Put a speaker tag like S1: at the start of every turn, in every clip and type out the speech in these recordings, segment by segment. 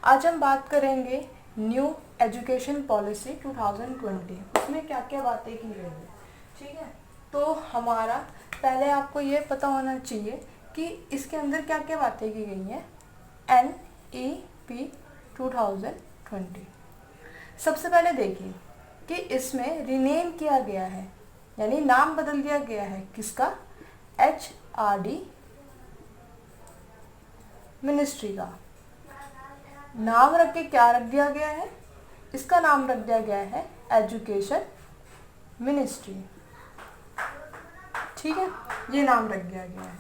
S1: आज हम बात करेंगे न्यू एजुकेशन पॉलिसी 2020, उसमें क्या क्या बातें की गई है। ठीक है, तो हमारा पहले आपको ये पता होना चाहिए कि इसके अंदर क्या क्या बातें की गई हैं। NEP 2020 सबसे पहले देखिए कि इसमें रिनेम किया गया है, यानी नाम बदल दिया गया है। किसका? HRD मिनिस्ट्री का नाम रख के क्या रख दिया गया है? इसका नाम रख दिया गया है एजुकेशन मिनिस्ट्री। ठीक है, ये नाम रख दिया गया है।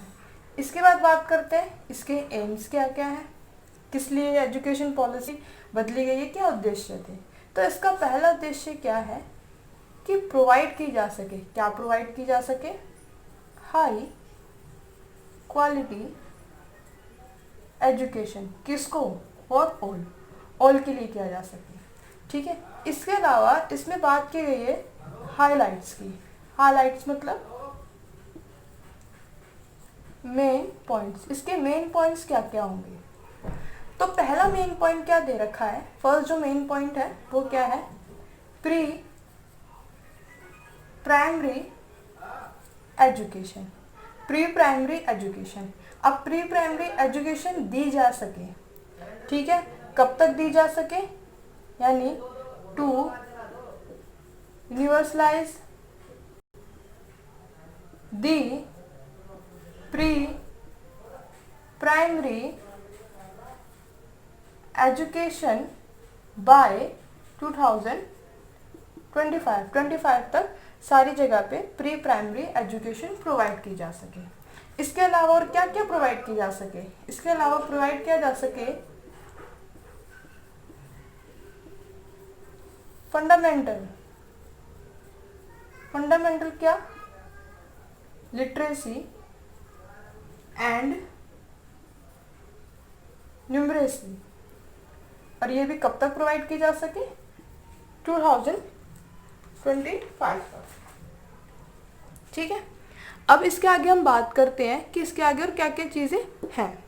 S1: इसके बाद बात करते हैं इसके एम्स क्या क्या है, किस लिए एजुकेशन पॉलिसी बदली गई है, क्या उद्देश्य थे। तो इसका पहला उद्देश्य क्या है कि प्रोवाइड की जा सके। क्या प्रोवाइड की जा सके? High quality education. किसको? और ऑल के लिए किया जा सके। ठीक है, इसके अलावा इसमें बात की गई है हाइलाइट्स की। हाइलाइट्स मतलब मेन पॉइंट्स। इसके मेन पॉइंट्स क्या क्या होंगे? तो पहला मेन पॉइंट क्या दे रखा है? फर्स्ट जो मेन पॉइंट है वो क्या है? Pre primary education. Pre primary education. अब प्री प्राइमरी एजुकेशन दी जा सके। ठीक है, कब तक दी जा सके? यानी to universalise the pre primary education by 2025 तक सारी जगह पे प्री प्राइमरी एजुकेशन प्रोवाइड की जा सके। इसके अलावा और क्या क्या प्रोवाइड की जा सके? इसके अलावा प्रोवाइड किया जा सके फंडामेंटल क्या? Literacy and numeracy. और ये भी कब तक प्रोवाइड की जा सके? 2025 तक। ठीक है, अब इसके आगे हम बात करते हैं कि इसके आगे और क्या क्या चीजें हैं।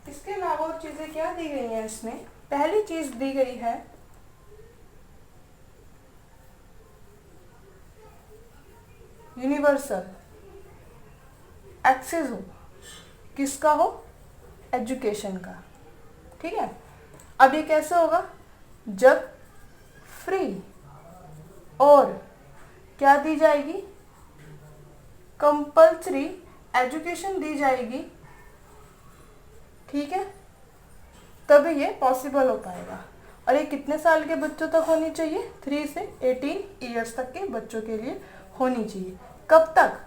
S1: इसके अलावा और चीजें क्या दी गई हैं इसमें? पहली चीज दी गई है यूनिवर्सल एक्सेस हो। किसका हो? एजुकेशन का। ठीक है, अब ये कैसे होगा? जब फ्री और क्या दी जाएगी? कंपल्सरी एजुकेशन दी जाएगी। ठीक है, तभी ये पॉसिबल हो पाएगा। और ये कितने साल के बच्चों तक होनी चाहिए? 3 से 18 ईयर्स तक के बच्चों के लिए होनी चाहिए। कब तक?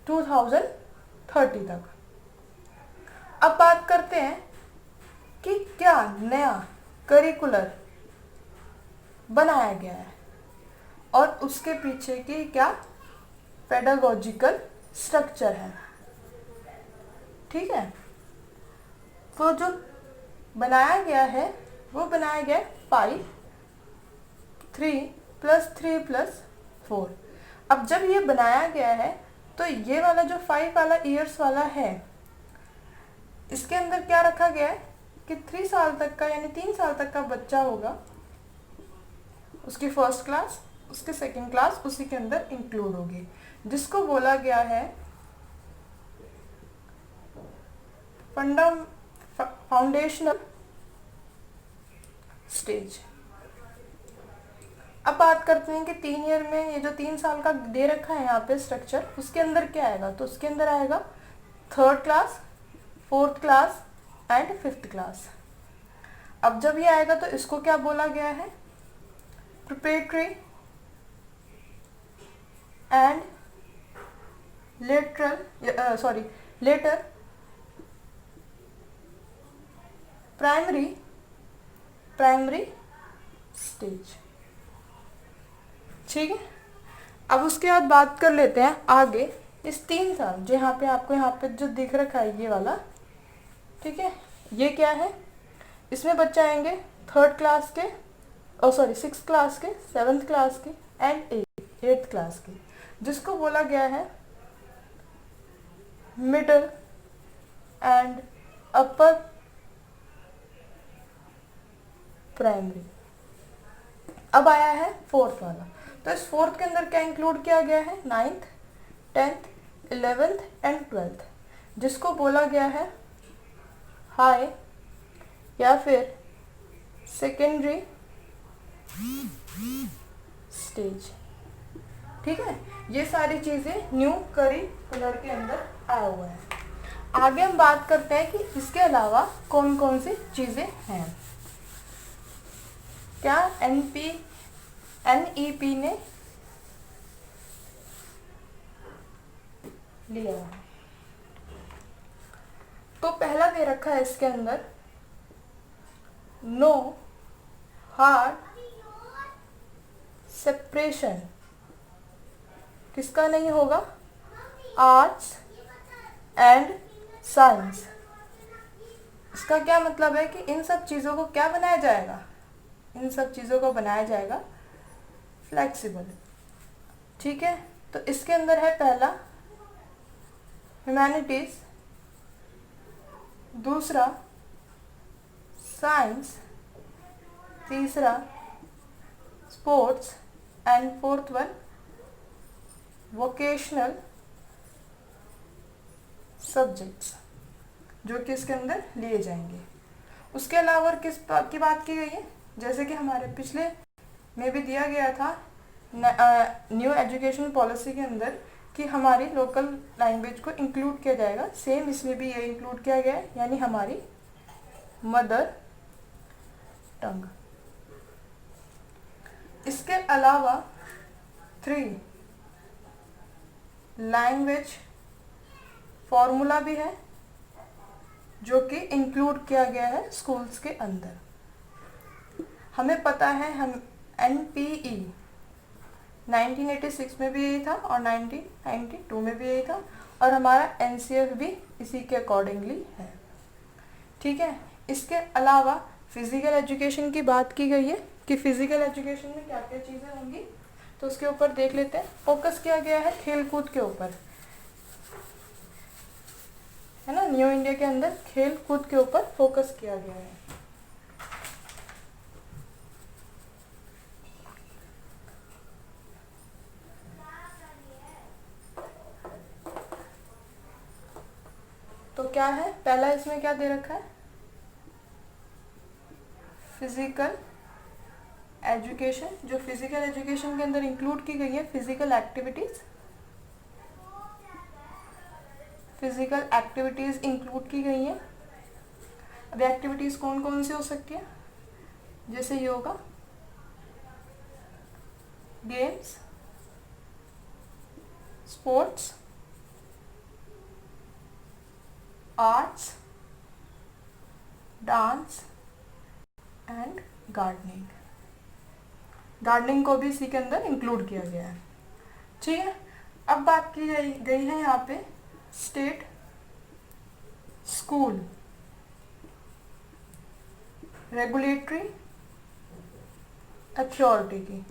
S1: 2030 तक। अब बात करते हैं कि क्या नया करिकुलर बनाया गया है और उसके पीछे की क्या पेडागोजिकल स्ट्रक्चर है। ठीक है, तो जो बनाया गया है वो बनाया गया 5 3+3+4। अब जब ये बनाया गया है तो ये वाला जो 5 वाला ईयर्स वाला है, इसके अंदर क्या रखा गया है कि 3 साल तक का, यानी 3 साल तक का बच्चा होगा, उसकी फर्स्ट क्लास, उसके सेकंड क्लास उसी के अंदर इंक्लूड होगी, जिसको बोला गया है फाउंडेशनल स्टेज। अब बात करते हैं कि 3 ईयर में ये जो 3 साल का दे रखा है यहाँ पे स्ट्रक्चर, उसके अंदर क्या आएगा? तो उसके अंदर आएगा 3rd class, 4th class and 5th class. अब जब ये आएगा तो इसको क्या बोला गया है? Preparatory and later primary stage. ठीक है, अब उसके बाद बात कर लेते हैं आगे इस 3 साल जो यहाँ पे आपको यहाँ पे जो दिख रखा है ये वाला। ठीक है, ये क्या है? इसमें बच्चे आएंगे 3rd क्लास के सिक्स क्लास के, सेवन्थ क्लास के एंड एट्थ क्लास के, जिसको बोला गया है मिडिल एंड अपर प्राइमरी। अब आया है फोर्थ वाला, तो इस फोर्थ के अंदर क्या इंक्लूड किया गया है, ninth, tenth, 11th and 12th, जिसको बोला गया है हाई या फिर सेकेंडरी स्टेज। ठीक है, ये सारी चीज़ें न्यू करिकुलर के अंदर आया हुआ है। आगे हम बात करते हैं कि इसके अलावा कौन कौन सी चीज़ें हैं। क्या NEP ने लिया है। तो पहला दे रखा है इसके अंदर, नो हार्ड सेपरेशन, किसका नहीं होगा, आर्ट्स एंड साइंस। इसका क्या मतलब है कि इन सब चीज़ों को क्या बनाया जाएगा, इन सब चीज़ों को बनाया जाएगा फ्लेक्सिबल। ठीक है, तो इसके अंदर है पहला ह्यूमैनिटीज़, दूसरा साइंस, तीसरा sports and fourth one vocational subjects, जो कि इसके अंदर लिए जाएंगे। उसके अलावा और किस की बात की गई है, जैसे कि हमारे पिछले में भी दिया गया था न्यू एजुकेशन पॉलिसी के अंदर कि हमारी लोकल लैंग्वेज को इंक्लूड किया जाएगा, सेम इसमें भी ये इंक्लूड किया गया है, यानी हमारी मदर टंग। इसके अलावा 3 लैंग्वेज फॉर्मूला भी है, जो कि इंक्लूड किया गया है स्कूल्स के अंदर। हमें पता है हम NPE 1986 में भी यही था और 1992 में भी यही था, और हमारा NCF भी इसी के अकॉर्डिंगली है। ठीक है, इसके अलावा फिजिकल एजुकेशन की बात की गई है कि फिजिकल एजुकेशन में क्या क्या चीज़ें होंगी, तो उसके ऊपर देख लेते हैं। फोकस किया गया है खेल कूद के ऊपर, है ना, न्यू इंडिया के अंदर खेल कूद के ऊपर फोकस किया गया है। तो क्या है, पहला इसमें क्या दे रखा है, फिजिकल एजुकेशन। जो फिजिकल एजुकेशन के अंदर इंक्लूड की गई है physical activities, physical activities include की गई हैं। अब एक्टिविटीज कौन कौन सी हो सकती है, जैसे yoga, games, sports, arts, dance and gardening. Gardening को भी इसी के अंदर इंक्लूड किया गया है। ठीक है, अब बात की गई है यहाँ पे स्टेट स्कूल रेगुलेटरी अथॉरिटी की,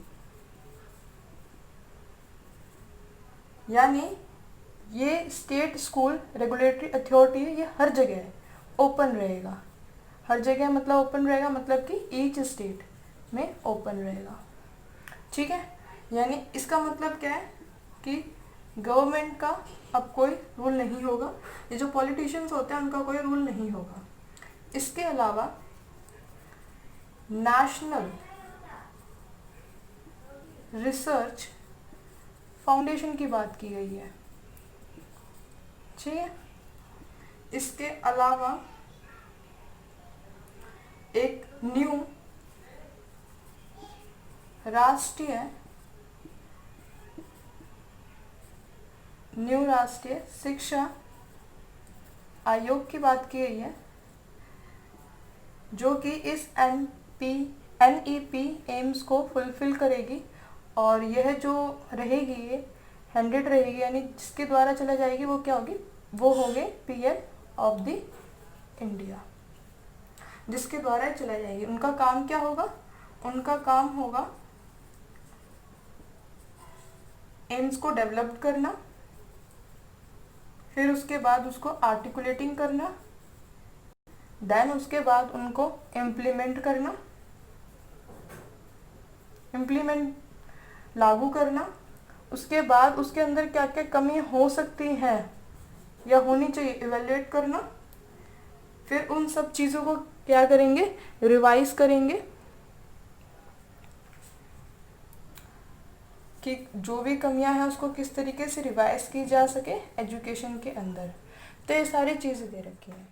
S1: यानी ये स्टेट स्कूल रेगुलेटरी अथॉरिटी है, ये हर जगह ओपन रहेगा। हर जगह मतलब ओपन रहेगा, मतलब कि ईच स्टेट में ओपन रहेगा। ठीक है, यानी इसका मतलब क्या है कि गवर्नमेंट का अब कोई रूल नहीं होगा, ये जो पॉलिटिशियंस होते हैं उनका कोई रूल नहीं होगा। इसके अलावा नेशनल रिसर्च फाउंडेशन की बात की गई है। ठीक है, इसके अलावा एक न्यू राष्ट्रीय शिक्षा आयोग की बात की गई है, जो कि इस NEP एम्स को फुलफिल करेगी, और यह जो रहेगी ये 100 रहेगी, यानी जिसके द्वारा चला जाएगी वो क्या होगी, वो होंगे PM ऑफ द इंडिया, जिसके द्वारा चला जाएगी। उनका काम क्या होगा, उनका काम होगा एम्स को डेवलप करना, फिर उसके बाद उसको आर्टिकुलेटिंग करना, देन उसके बाद उनको इम्प्लीमेंट करना, लागू करना, उसके बाद उसके अंदर क्या क्या कमी हो सकती है या होनी चाहिए इवेल्युएट करना, फिर उन सब चीज़ों को क्या करेंगे, रिवाइज करेंगे कि जो भी कमियां हैं उसको किस तरीके से रिवाइज की जा सके एजुकेशन के अंदर। तो ये सारी चीज़ें दे रखी हैं।